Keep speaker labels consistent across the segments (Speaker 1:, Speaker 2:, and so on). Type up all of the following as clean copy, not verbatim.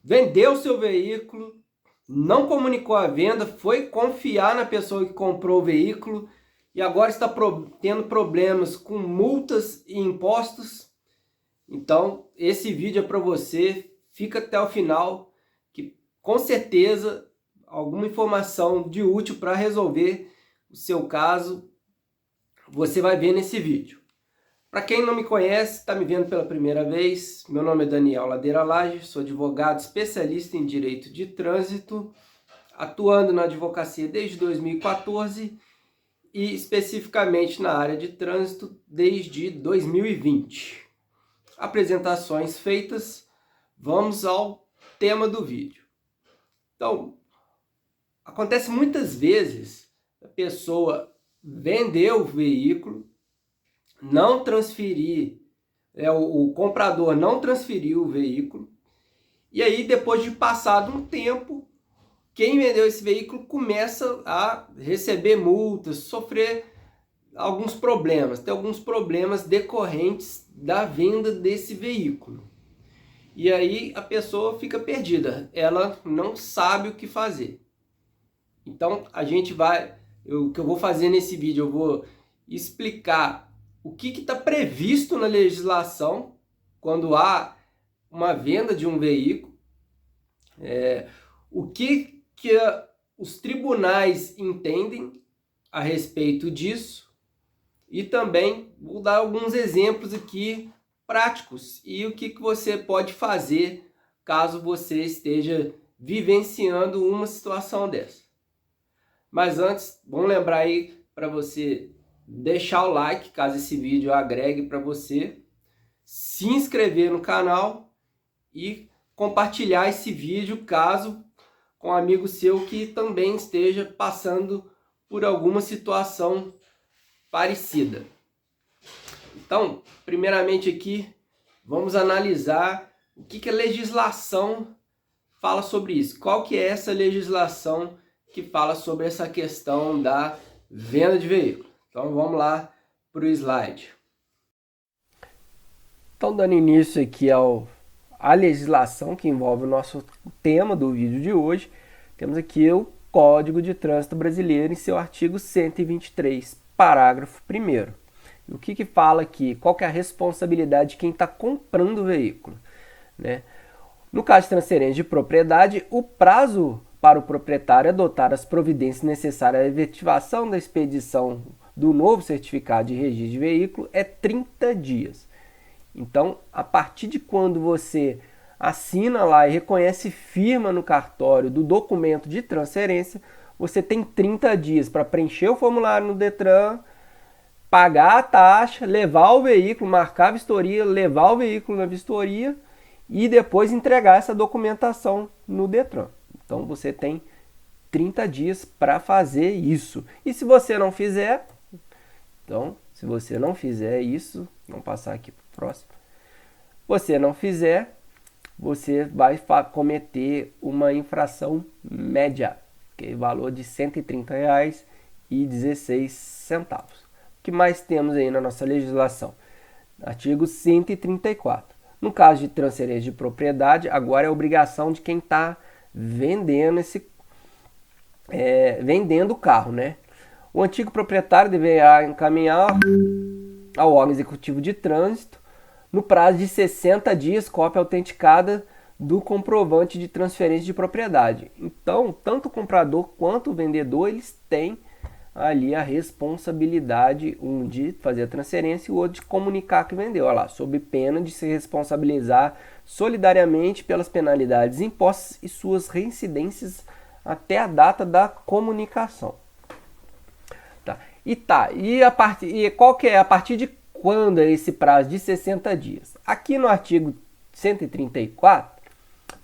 Speaker 1: vendeu o seu veículo, não comunicou a venda, foi confiar na pessoa que comprou o veículo e agora está tendo problemas com multas e impostos. Então, esse vídeo é para você, fica até o final, que com certeza alguma informação de útil para resolver o seu caso, você vai ver nesse vídeo. Para quem não me conhece, está me vendo pela primeira vez, meu nome é Daniel Ladeira Lage, sou advogado especialista em direito de trânsito, atuando na advocacia desde 2014 e especificamente na área de trânsito desde 2020. Apresentações feitas, vamos ao tema do vídeo. Então, acontece muitas vezes a pessoa vender o veículo, não transferir, o comprador não transferiu o veículo, e aí depois de passado um tempo, quem vendeu esse veículo começa a receber multas, sofrer alguns problemas, tem alguns problemas decorrentes da venda desse veículo. E aí a pessoa fica perdida, ela não sabe o que fazer. Então o que eu vou fazer nesse vídeo, eu vou explicar o que está previsto na legislação quando há uma venda de um veículo, o que os tribunais entendem a respeito disso e também vou dar alguns exemplos aqui práticos e o que você pode fazer caso você esteja vivenciando uma situação dessa. Mas antes, vamos lembrar aí para você deixar o like, caso esse vídeo agregue para você, se inscrever no canal e compartilhar esse vídeo caso com um amigo seu que também esteja passando por alguma situação parecida. Então, primeiramente aqui, vamos analisar o que a legislação fala sobre isso. Qual que é essa legislação que fala sobre essa questão da venda de veículo? Então, vamos lá para o slide. Então, dando início aqui à legislação que envolve o nosso tema do vídeo de hoje, temos aqui o Código de Trânsito Brasileiro em seu artigo 123, parágrafo 1º. E o que fala aqui? Qual que é a responsabilidade de quem está comprando o veículo, né? No caso de transferência de propriedade, o prazo para o proprietário adotar as providências necessárias à efetivação da expedição do novo certificado de registro de veículo é 30 dias. Então, a partir de quando você assina lá e reconhece firma no cartório do documento de transferência, você tem 30 dias para preencher o formulário no Detran, pagar a taxa, levar o veículo, marcar a vistoria, levar o veículo na vistoria e depois entregar essa documentação no Detran. Então você tem 30 dias para fazer isso. E se você não fizer, isso, vamos passar aqui para o próximo. Você não fizer, você vai cometer uma infração média, que é o valor de R$ 130,16. O que mais temos aí na nossa legislação? Artigo 134. No caso de transferência de propriedade, agora é obrigação de quem está vendendo vendendo o carro, né? O antigo proprietário deverá encaminhar ao órgão executivo de trânsito, no prazo de 60 dias, cópia autenticada do comprovante de transferência de propriedade. Então, tanto o comprador quanto o vendedor, eles têm ali a responsabilidade, um de fazer a transferência e o outro de comunicar que vendeu, olha lá, sob pena de se responsabilizar solidariamente pelas penalidades impostas e suas reincidências até a data da comunicação. E qual que é a partir de quando é esse prazo de 60 dias? Aqui no artigo 134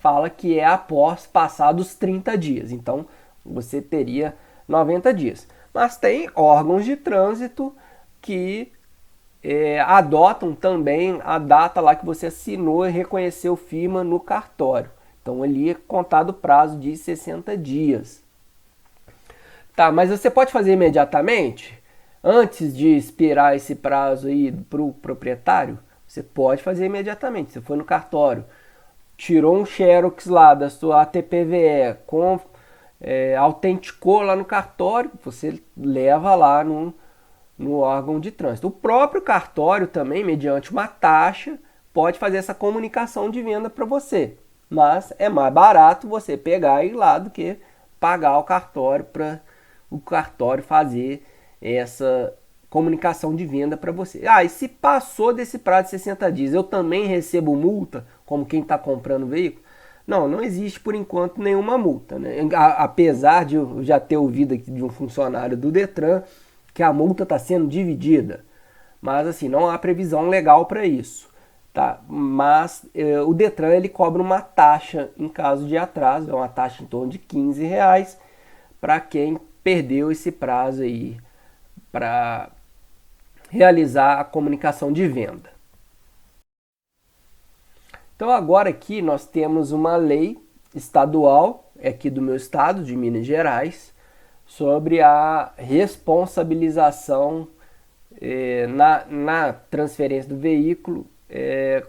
Speaker 1: fala que é após passados 30 dias. Então, você teria 90 dias. Mas tem órgãos de trânsito que adotam também a data lá que você assinou e reconheceu firma no cartório. Então, ali é contado o prazo de 60 dias. Tá, mas você pode fazer imediatamente? Antes de expirar esse prazo aí para o proprietário? Você pode fazer imediatamente. Você foi no cartório, tirou um xerox lá da sua ATPVE, autenticou lá no cartório, você leva lá no órgão de trânsito. O próprio cartório também, mediante uma taxa, pode fazer essa comunicação de venda para você. Mas é mais barato você pegar e ir lá do que pagar o cartório para o cartório fazer essa comunicação de venda para você. E se passou desse prazo de 60 dias, eu também recebo multa, como quem está comprando o veículo? Não existe por enquanto nenhuma multa, né? Apesar de eu já ter ouvido aqui de um funcionário do Detran que a multa está sendo dividida, mas assim, não há previsão legal para isso, tá? Mas o Detran ele cobra uma taxa em caso de atraso, é uma taxa em torno de R$ 15 para quem perdeu esse prazo aí para realizar a comunicação de venda. Então agora aqui nós temos uma lei estadual, aqui do meu estado, de Minas Gerais, sobre a responsabilização na transferência do veículo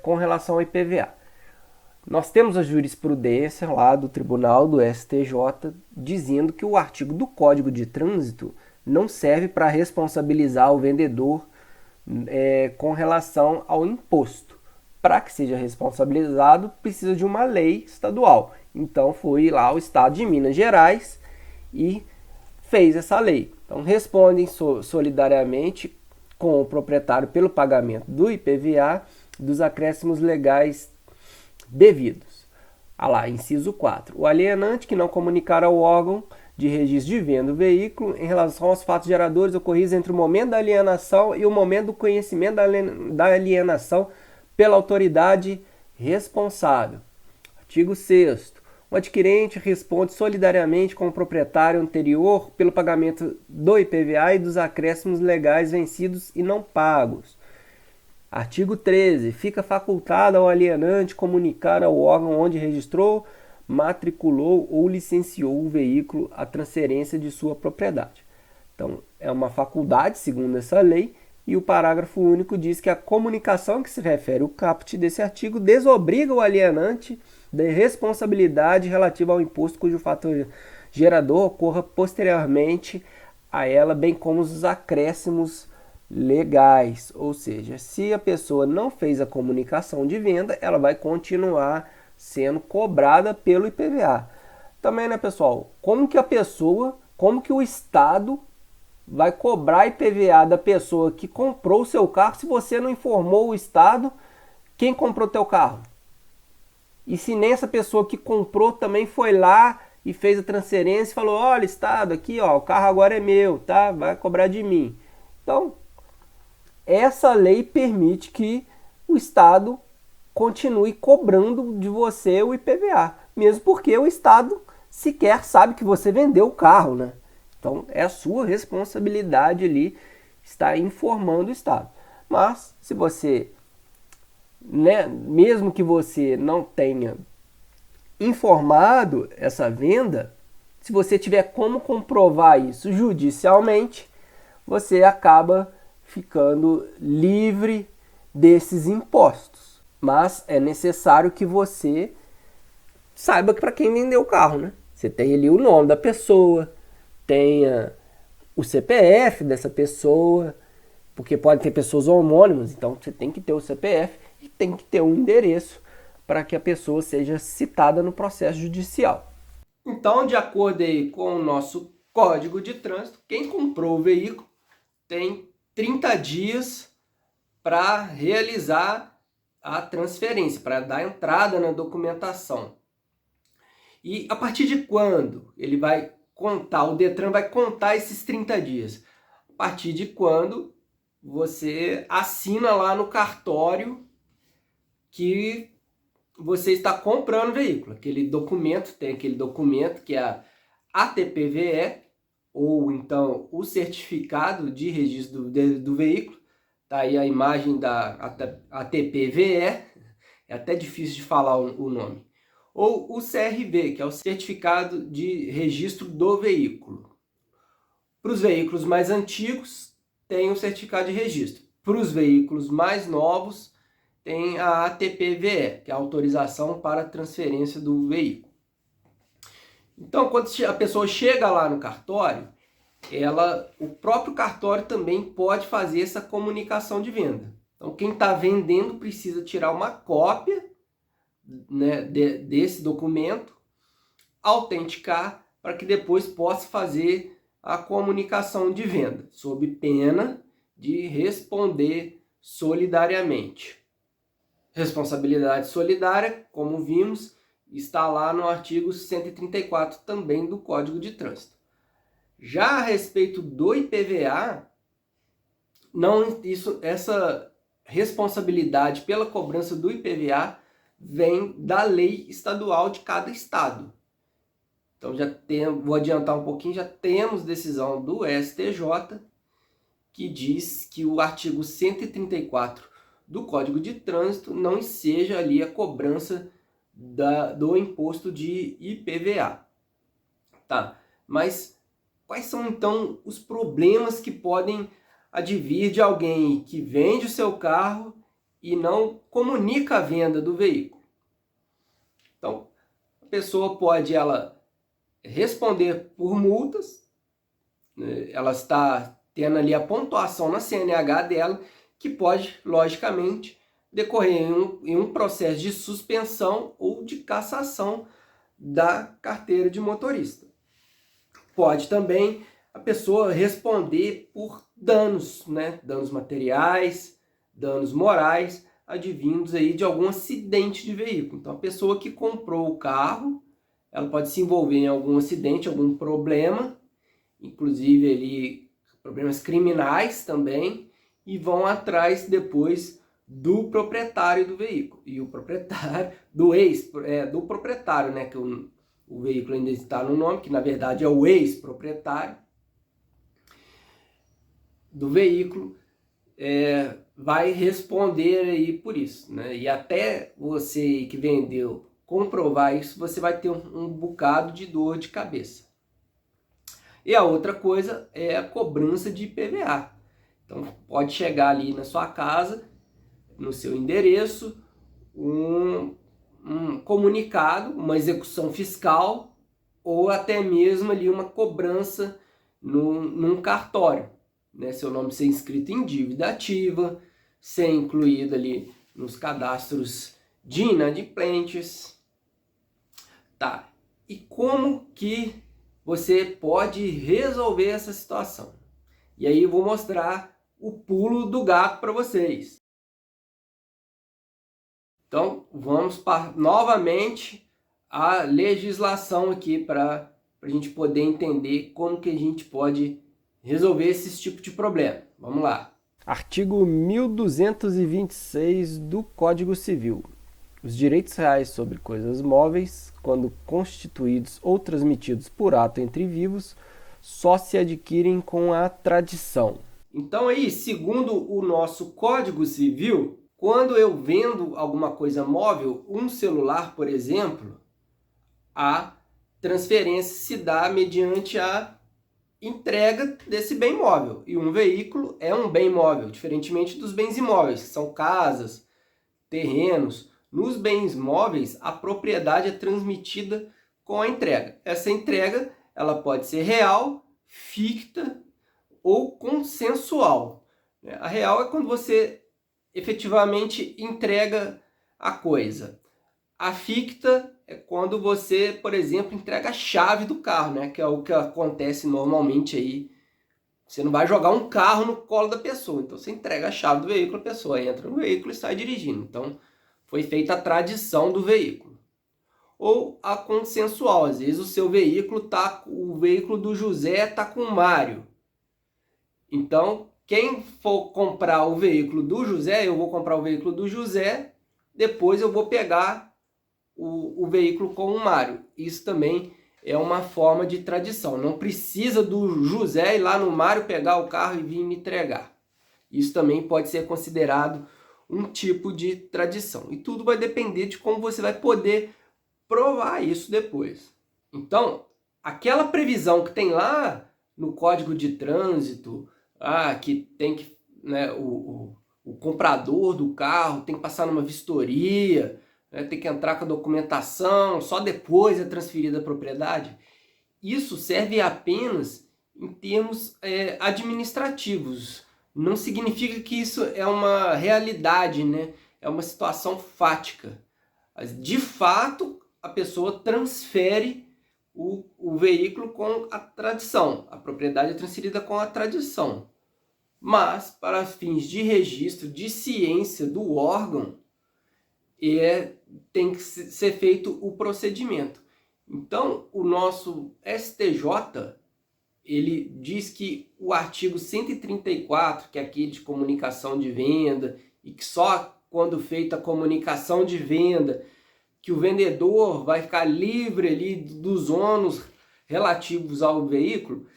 Speaker 1: com relação ao IPVA. Nós temos a jurisprudência lá do Tribunal do STJ dizendo que o artigo do Código de Trânsito não serve para responsabilizar o vendedor com relação ao imposto. Para que seja responsabilizado, precisa de uma lei estadual. Então foi lá o estado de Minas Gerais e fez essa lei. Então respondem solidariamente com o proprietário pelo pagamento do IPVA dos acréscimos legais devidos. Lá, inciso 4. O alienante que não comunicar ao órgão de registro de venda do veículo em relação aos fatos geradores ocorridos entre o momento da alienação e o momento do conhecimento da alienação pela autoridade responsável. Artigo 6º. O adquirente responde solidariamente com o proprietário anterior pelo pagamento do IPVA e dos acréscimos legais vencidos e não pagos. Artigo 13. Fica facultado ao alienante comunicar ao órgão onde registrou, matriculou ou licenciou o veículo a transferência de sua propriedade. Então, é uma faculdade, segundo essa lei, e o parágrafo único diz que a comunicação que se refere ao caput desse artigo desobriga o alienante da responsabilidade relativa ao imposto cujo fator gerador ocorra posteriormente a ela, bem como os acréscimos legais. Ou seja, se a pessoa não fez a comunicação de venda, ela vai continuar sendo cobrada pelo IPVA. Também, né, pessoal? Como que o Estado vai cobrar IPVA da pessoa que comprou o seu carro se você não informou o Estado quem comprou teu carro? E se nem essa pessoa que comprou também foi lá e fez a transferência e falou, olha, Estado, aqui, ó, o carro agora é meu, tá? Vai cobrar de mim. Então, essa lei permite que o Estado continue cobrando de você o IPVA, mesmo porque o Estado sequer sabe que você vendeu o carro, né? Então, é a sua responsabilidade ali estar informando o Estado. Mas, se você, né, mesmo que você não tenha informado essa venda, se você tiver como comprovar isso judicialmente, você acaba ficando livre desses impostos. Mas é necessário que você saiba para quem vendeu o carro, né? Você tem ali o nome da pessoa, tenha o CPF dessa pessoa, porque pode ter pessoas homônimas, então você tem que ter o CPF e tem que ter um endereço para que a pessoa seja citada no processo judicial. Então, de acordo aí com o nosso Código de Trânsito, quem comprou o veículo tem 30 dias para realizar a transferência, para dar entrada na documentação. E a partir de quando ele vai contar, o Detran vai contar esses 30 dias? A partir de quando você assina lá no cartório que você está comprando o veículo. Tem aquele documento que é a ATPVE, ou então o certificado de registro do veículo. Tá aí a imagem da ATPVE, é até difícil de falar o nome. Ou o CRV, que é o certificado de registro do veículo. Para os veículos mais antigos, tem o certificado de registro. Para os veículos mais novos, tem a ATP-VE, que é a autorização para transferência do veículo. Então, quando a pessoa chega lá no cartório, o próprio cartório também pode fazer essa comunicação de venda. Então, quem está vendendo precisa tirar uma cópia, né, desse documento, autenticar, para que depois possa fazer a comunicação de venda, sob pena de responder solidariamente. Responsabilidade solidária, como vimos, está lá no artigo 134 também do Código de Trânsito. Já a respeito do IPVA, essa responsabilidade pela cobrança do IPVA vem da lei estadual de cada estado. Então vou adiantar um pouquinho, já temos decisão do STJ que diz que o artigo 134 do Código de Trânsito não enseja ali a cobrança do imposto de IPVA. Tá? Mas quais são então os problemas que podem advir de alguém que vende o seu carro e não comunica a venda do veículo? Então, a pessoa pode responder por multas, ela está tendo ali a pontuação na CNH dela, que pode, logicamente, decorrer em um processo de suspensão ou de cassação da carteira de motorista. Pode também a pessoa responder por danos, né? Danos materiais, danos morais, advindos aí de algum acidente de veículo. Então, a pessoa que comprou o carro, ela pode se envolver em algum acidente, algum problema, inclusive ali problemas criminais também, e vão atrás depois do proprietário do veículo. E o proprietário, do proprietário, né? Que o veículo ainda está no nome, que na verdade é o ex-proprietário do veículo, vai responder aí por isso, né? E até você que vendeu comprovar isso, você vai ter um bocado de dor de cabeça. E a outra coisa é a cobrança de IPVA. Então pode chegar ali na sua casa, no seu endereço, um comunicado, uma execução fiscal ou até mesmo ali uma cobrança num cartório, né? Seu nome ser inscrito em dívida ativa, ser incluído ali nos cadastros de inadimplentes. Tá, e como que você pode resolver essa situação? E aí eu vou mostrar o pulo do gato para vocês. Então, vamos novamente à legislação aqui para a gente poder entender como que a gente pode resolver esse tipo de problema. Vamos lá. Artigo 1226 do Código Civil. Os direitos reais sobre coisas móveis, quando constituídos ou transmitidos por ato entre vivos, só se adquirem com a tradição. Então aí, segundo o nosso Código Civil, quando eu vendo alguma coisa móvel, um celular, por exemplo, a transferência se dá mediante a entrega desse bem móvel. E um veículo é um bem móvel, diferentemente dos bens imóveis, que são casas, terrenos. Nos bens móveis, a propriedade é transmitida com a entrega. Essa entrega ela pode ser real, ficta ou consensual. A real é quando você efetivamente entrega a coisa. A ficta é quando você, por exemplo, entrega a chave do carro, né? Que é o que acontece normalmente aí. Você não vai jogar um carro no colo da pessoa, então você entrega a chave do veículo, a pessoa entra no veículo e sai dirigindo. Então, foi feita a tradição do veículo. Ou a consensual, às vezes o veículo do José está com o Mário. Então, quem for comprar o veículo do José, eu vou comprar o veículo do José, depois eu vou pegar o veículo com o Mário. Isso também é uma forma de tradição. Não precisa do José ir lá no Mário pegar o carro e vir me entregar. Isso também pode ser considerado um tipo de tradição. E tudo vai depender de como você vai poder provar isso depois. Então, aquela previsão que tem lá no Código de Trânsito, que tem que, né, o o comprador do carro tem que passar numa vistoria, né, tem que entrar com a documentação, só depois é transferida a propriedade. Isso serve apenas em termos administrativos. Não significa que isso é uma realidade, né? É uma situação fática. De fato, a pessoa transfere o veículo com a tradição. A propriedade é transferida com a tradição. Mas, para fins de registro, de ciência do órgão, tem que ser feito o procedimento. Então, o nosso STJ, ele diz que o artigo 134, que é aquele de comunicação de venda, e que só quando feita a comunicação de venda, que o vendedor vai ficar livre ali dos ônus relativos ao veículo,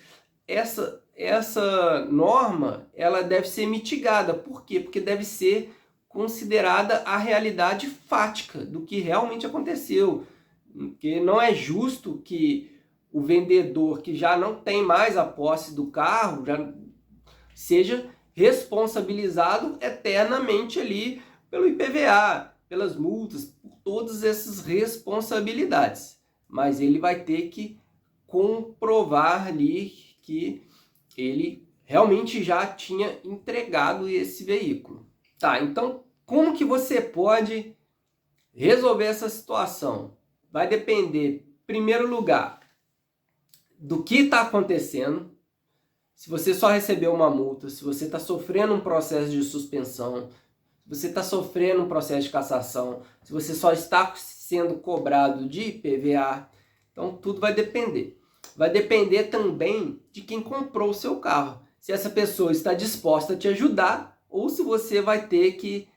Speaker 1: essa norma ela deve ser mitigada. Por quê? Porque deve ser considerada a realidade fática do que realmente aconteceu. Porque não é justo que o vendedor que já não tem mais a posse do carro já seja responsabilizado eternamente ali pelo IPVA, pelas multas, por todas essas responsabilidades. Mas ele vai ter que comprovar ali que ele realmente já tinha entregado esse veículo. Tá, então como que você pode resolver essa situação? Vai depender, em primeiro lugar, do que está acontecendo. Se você só recebeu uma multa, se você está sofrendo um processo de suspensão, se você está sofrendo um processo de cassação, se você só está sendo cobrado de IPVA, então tudo vai depender. Vai depender também de quem comprou o seu carro. Se essa pessoa está disposta a te ajudar ou se você vai ter que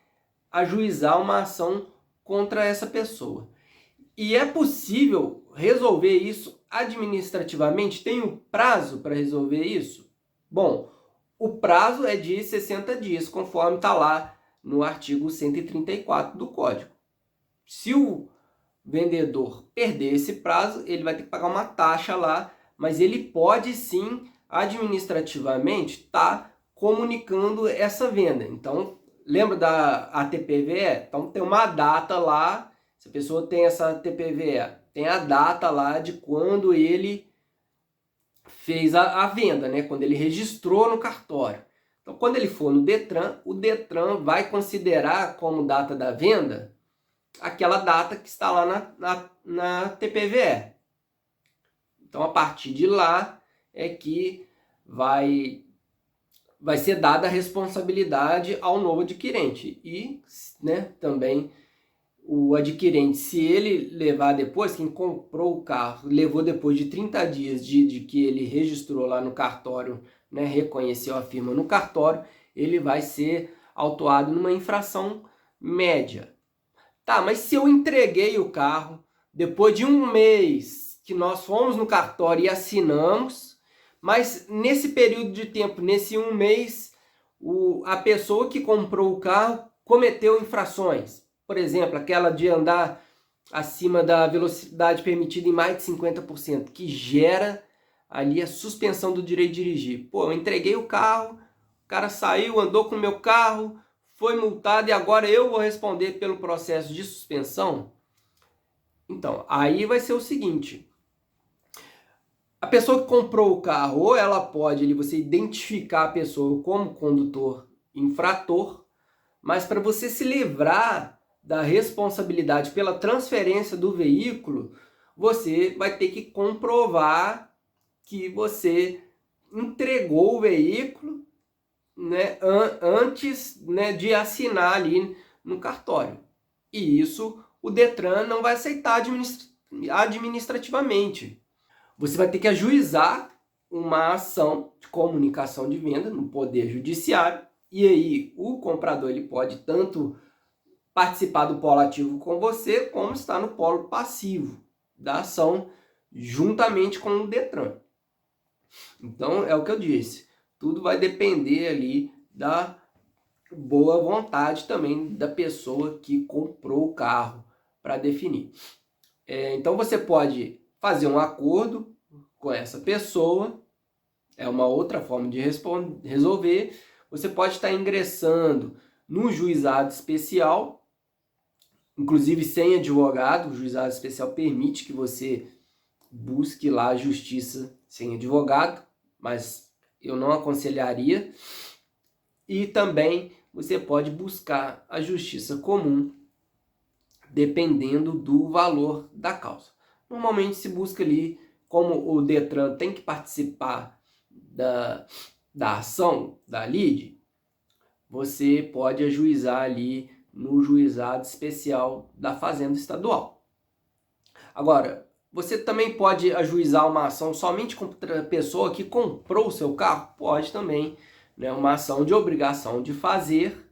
Speaker 1: ajuizar uma ação contra essa pessoa. E é possível resolver isso administrativamente? Tem um prazo para resolver isso? Bom, o prazo é de 60 dias, conforme está lá no artigo 134 do Código. Se o vendedor perder esse prazo, ele vai ter que pagar uma taxa lá, mas ele pode sim, administrativamente, estar comunicando essa venda. Então, lembra da ATPVE? Então, tem uma data lá, se a pessoa tem essa ATPVE, tem a data lá de quando ele fez a venda, né? Quando ele registrou no cartório. Então, quando ele for no Detran, o Detran vai considerar como data da venda aquela data que está lá na TPVE. Então, a partir de lá é que vai ser dada a responsabilidade ao novo adquirente. E, né, também o adquirente, se ele levar depois, quem comprou o carro, levou depois de 30 dias de que ele registrou lá no cartório, né, reconheceu a firma no cartório, ele vai ser autuado numa infração média. Tá, mas se eu entreguei o carro depois de um mês que nós fomos no cartório e assinamos, mas nesse período de tempo, nesse um mês, a pessoa que comprou o carro cometeu infrações. Por exemplo, aquela de andar acima da velocidade permitida em mais de 50%, que gera ali a suspensão do direito de dirigir. Pô, eu entreguei o carro, o cara saiu, andou com o meu carro, foi multado e agora eu vou responder pelo processo de suspensão? Então, aí vai ser o seguinte: a pessoa que comprou o carro, ou ela pode ali, você identificar a pessoa como condutor infrator, mas para você se livrar da responsabilidade pela transferência do veículo, você vai ter que comprovar que você entregou o veículo, né, antes, né, de assinar ali no cartório. E isso o Detran não vai aceitar administrativamente. Você vai ter que ajuizar uma ação de comunicação de venda no Poder Judiciário. E aí o comprador ele pode tanto participar do polo ativo com você, como estar no polo passivo da ação juntamente com o Detran. Então é o que eu disse. Tudo vai depender ali da boa vontade também da pessoa que comprou o carro para definir. Então você pode fazer um acordo com essa pessoa, é uma outra forma de resolver. Você pode estar ingressando no juizado especial, inclusive sem advogado. O juizado especial permite que você busque lá a justiça sem advogado, mas eu não aconselharia. E também você pode buscar a justiça comum, dependendo do valor da causa. Normalmente se busca ali, como o Detran tem que participar da ação, da lide, você pode ajuizar ali no juizado especial da Fazenda Estadual. Agora, você também pode ajuizar uma ação somente contra a pessoa que comprou o seu carro? Pode também, né? Uma ação de obrigação de fazer,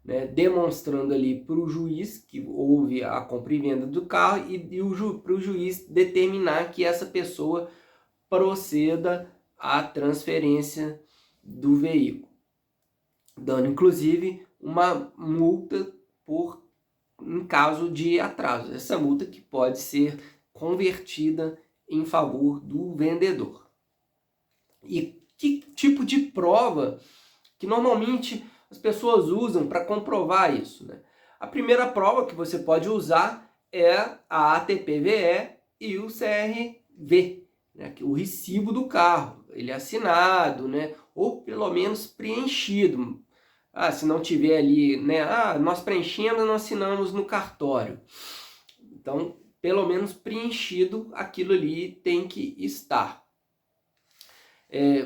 Speaker 1: né? Demonstrando ali para o juiz que houve a compra e venda do carro e para o juiz determinar que essa pessoa proceda à transferência do veículo, dando inclusive uma multa em caso de atraso. Essa multa que pode ser convertida em favor do vendedor. E que tipo de prova que normalmente as pessoas usam para comprovar isso, né? A primeira prova que você pode usar é a ATPVE e o CRV, né? O recibo do carro, ele é assinado, né? Ou pelo menos preenchido. Se não tiver ali, né? Nós preenchemos, nós assinamos no cartório. Então, pelo menos preenchido, aquilo ali tem que estar.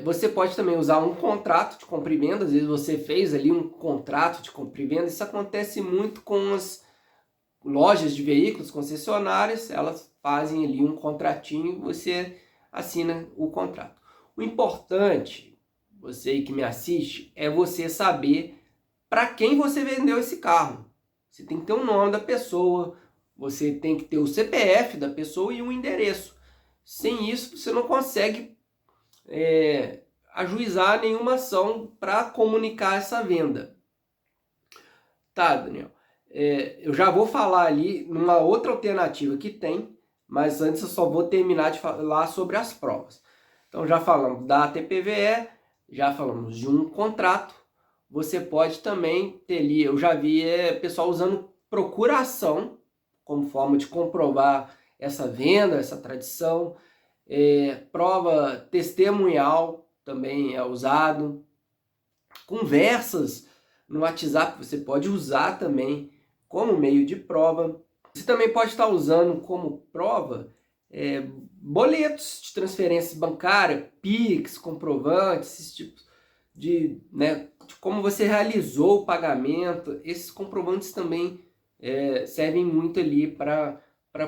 Speaker 1: Você pode também usar um contrato de compra e venda. Às vezes você fez ali um contrato de compra e venda. Isso acontece muito com as lojas de veículos, concessionárias. Elas fazem ali um contratinho e você assina o contrato. O importante, você aí que me assiste, é você saber para quem você vendeu esse carro. Você tem que ter o nome da pessoa, você tem que ter o CPF da pessoa e um endereço. Sem isso, você não consegue ajuizar nenhuma ação para comunicar essa venda. Tá, Daniel? Eu já vou falar ali numa outra alternativa que tem, mas antes eu só vou terminar de falar sobre as provas. Então já falamos da TPVE, já falamos de um contrato. Você pode também ter ali, eu já vi pessoal usando procuração como forma de comprovar essa venda, essa tradição. Prova testemunhal também é usado. Conversas no WhatsApp você pode usar também como meio de prova. Você também pode estar usando como prova boletos de transferência bancária, Pix, comprovantes, esses tipos de como você realizou o pagamento. Esses comprovantes também servem muito ali para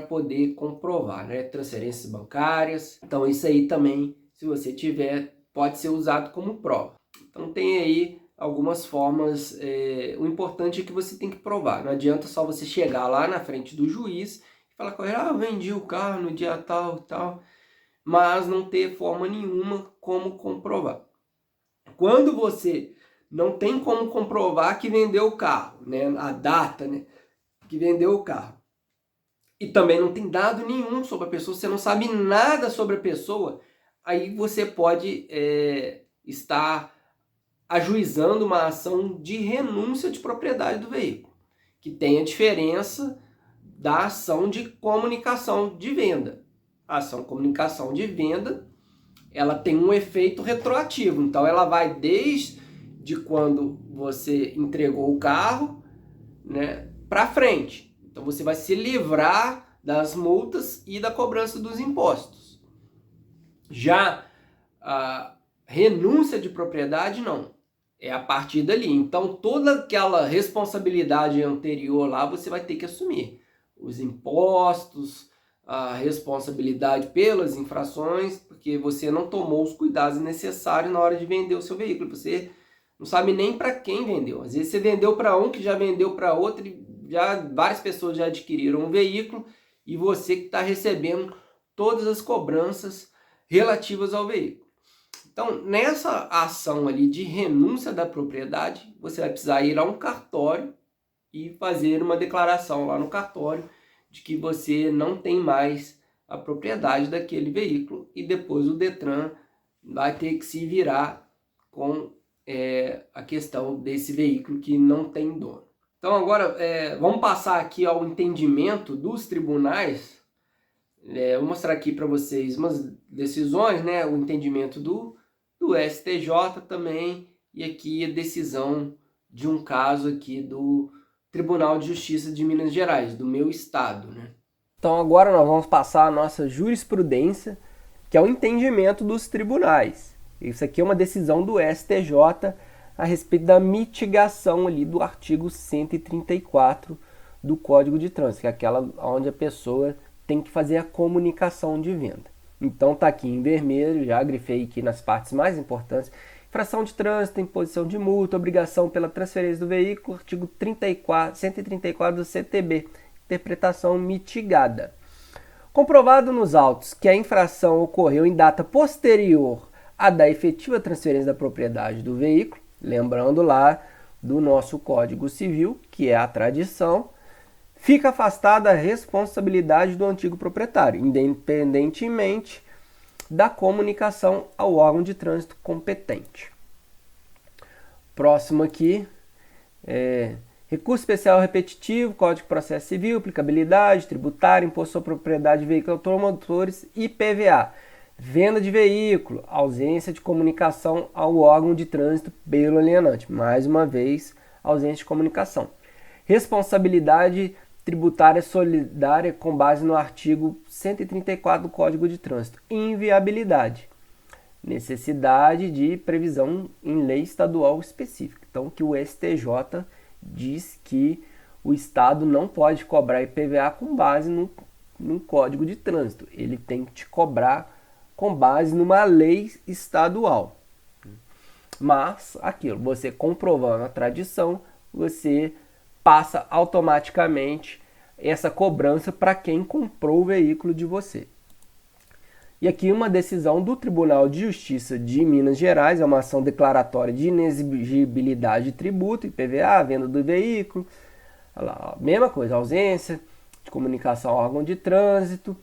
Speaker 1: poder comprovar, né? Transferências bancárias. Então isso aí também, se você tiver, pode ser usado como prova. Então tem aí algumas formas. O importante é que você tem que provar. Não adianta só você chegar lá na frente do juiz e falar com ele: vendi o carro no dia tal, tal, mas não ter forma nenhuma como comprovar. Quando você não tem como comprovar que vendeu o carro, né, a data, né, que vendeu o carro, e também não tem dado nenhum sobre a pessoa, você não sabe nada sobre a pessoa, aí você pode estar ajuizando uma ação de renúncia de propriedade do veículo, que tem a diferença da ação de comunicação de venda. A ação de comunicação de venda, ela tem um efeito retroativo, então ela vai desde quando você entregou o carro, né, para frente. Então você vai se livrar das multas e da cobrança dos impostos. Já a renúncia de propriedade não, é a partir dali. Então toda aquela responsabilidade anterior lá você vai ter que assumir. Os impostos, a responsabilidade pelas infrações, porque você não tomou os cuidados necessários na hora de vender o seu veículo. Você não sabe nem para quem vendeu. Às vezes você vendeu para um que já vendeu para outro, e várias pessoas já adquiriram um veículo, e você que está recebendo todas as cobranças relativas ao veículo. Então, nessa ação ali de renúncia da propriedade, você vai precisar ir a um cartório e fazer uma declaração lá no cartório de que você não tem mais a propriedade daquele veículo, e depois o Detran vai ter que se virar com a questão desse veículo que não tem dono. Então agora vamos passar aqui ao entendimento dos tribunais. Vou mostrar aqui para vocês umas decisões, né? O entendimento do STJ também, e aqui a decisão de um caso aqui do Tribunal de Justiça de Minas Gerais, do meu estado, né? Então agora nós vamos passar a nossa jurisprudência, que é o entendimento dos tribunais. Isso aqui é uma decisão do STJ a respeito da mitigação ali do artigo 134 do Código de Trânsito, que é aquela onde a pessoa tem que fazer a comunicação de venda. Então tá aqui em vermelho, já grifei aqui nas partes mais importantes. Infração de trânsito, imposição de multa, obrigação pela transferência do veículo, artigo 134 do CTB, interpretação mitigada. Comprovado nos autos que a infração ocorreu em data posterior à da efetiva transferência da propriedade do veículo, lembrando lá do nosso Código Civil, que é a tradição, fica afastada a responsabilidade do antigo proprietário, independentemente da comunicação ao órgão de trânsito competente. Próximo aqui, recurso especial repetitivo, Código de Processo Civil, aplicabilidade, tributária, imposto sobre propriedade de veículos automotores e IPVA. Venda de veículo, ausência de comunicação ao órgão de trânsito pelo alienante. Mais uma vez, ausência de comunicação. Responsabilidade tributária solidária com base no artigo 134 do Código de Trânsito. Inviabilidade. Necessidade de previsão em lei estadual específica. Então, que o STJ diz que o Estado não pode cobrar IPVA com base no Código de Trânsito. Ele tem que te cobrar com base numa lei estadual. Mas, aquilo, você comprovando a tradição, você passa automaticamente essa cobrança para quem comprou o veículo de você. E aqui uma decisão do Tribunal de Justiça de Minas Gerais, é uma ação declaratória de inexigibilidade de tributo, IPVA, venda do veículo, lá, mesma coisa, ausência de comunicação ao órgão de trânsito.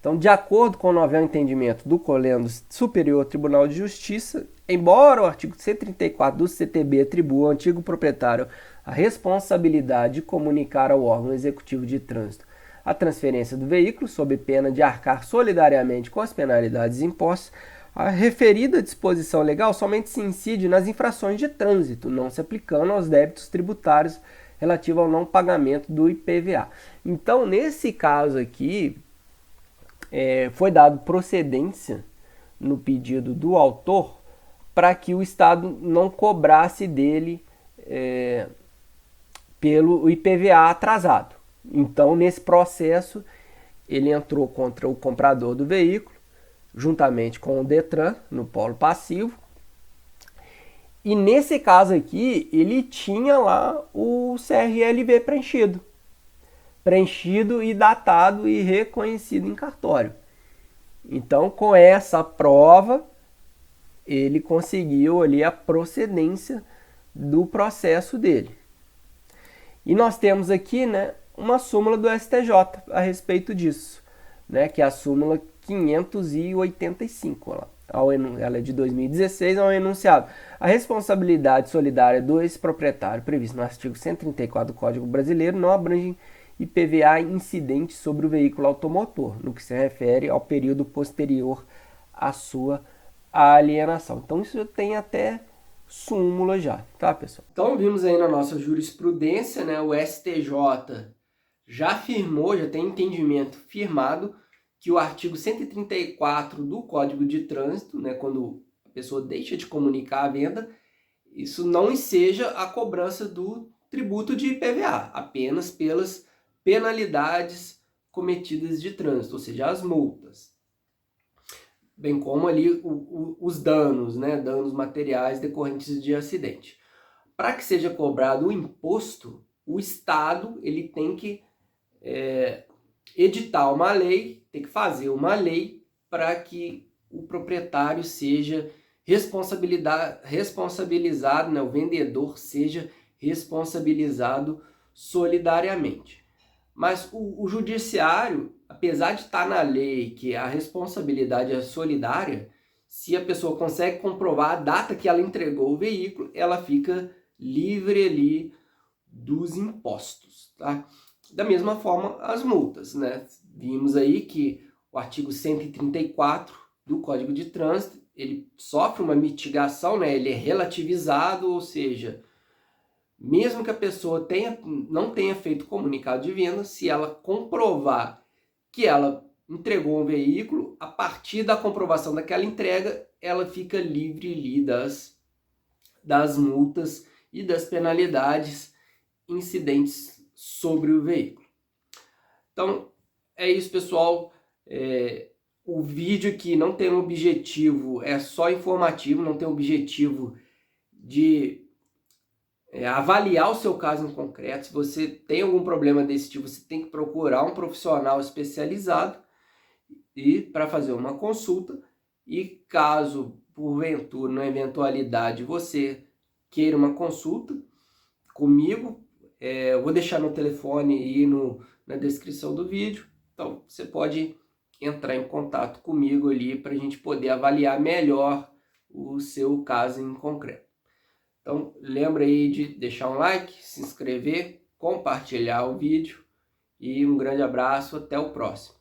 Speaker 1: Então, de acordo com o novel entendimento do Colendo Superior Tribunal de Justiça, embora o artigo 134 do CTB atribua ao antigo proprietário a responsabilidade de comunicar ao órgão executivo de trânsito a transferência do veículo, sob pena de arcar solidariamente com as penalidades impostas, a referida disposição legal somente se incide nas infrações de trânsito, não se aplicando aos débitos tributários relativos ao não pagamento do IPVA. Então, nesse caso aqui, foi dado procedência no pedido do autor para que o Estado não cobrasse dele pelo IPVA atrasado. Então, nesse processo, ele entrou contra o comprador do veículo, juntamente com o Detran, no polo passivo. E nesse caso aqui, ele tinha lá o CRLV preenchido e datado e reconhecido em cartório. Então, com essa prova, ele conseguiu ali a procedência do processo dele. E nós temos aqui, né, uma súmula do STJ a respeito disso, né, que é a súmula 585. Ela é de 2016, é um enunciado. A responsabilidade solidária do ex-proprietário, prevista no artigo 134 do Código Brasileiro, não abrange IPVA incidente sobre o veículo automotor, no que se refere ao período posterior à sua alienação. Então, isso tem até súmula já, tá, pessoal? Então, vimos aí na nossa jurisprudência, né, o STJ já afirmou, já tem entendimento firmado que o artigo 134 do Código de Trânsito, né, quando a pessoa deixa de comunicar a venda, isso não enseja a cobrança do tributo de IPVA, apenas pelas penalidades cometidas de trânsito, ou seja, as multas. Bem como ali os danos, né, danos materiais decorrentes de acidente. Para que seja cobrado o imposto, o Estado ele tem que editar uma lei, tem que fazer uma lei para que o proprietário seja responsabilizado, né, o vendedor seja responsabilizado solidariamente. Mas o judiciário, apesar de estar na lei que a responsabilidade é solidária, se a pessoa consegue comprovar a data que ela entregou o veículo, ela fica livre ali dos impostos, tá? Da mesma forma, as multas, né? Vimos aí que o artigo 134 do Código de Trânsito, ele sofre uma mitigação, né? Ele é relativizado, ou seja, mesmo que a pessoa não tenha feito comunicado de venda, se ela comprovar que ela entregou um veículo, a partir da comprovação daquela entrega, ela fica livre ali das multas e das penalidades incidentes sobre o veículo. Então, é isso, pessoal. O vídeo aqui não tem um objetivo, é só informativo, não tem um objetivo de avaliar o seu caso em concreto. Se você tem algum problema desse tipo, você tem que procurar um profissional especializado e para fazer uma consulta. E caso, porventura, na eventualidade, você queira uma consulta comigo, eu vou deixar no telefone aí na descrição do vídeo. Então, você pode entrar em contato comigo ali para a gente poder avaliar melhor o seu caso em concreto. Então, lembra aí de deixar um like, se inscrever, compartilhar o vídeo e um grande abraço, até o próximo.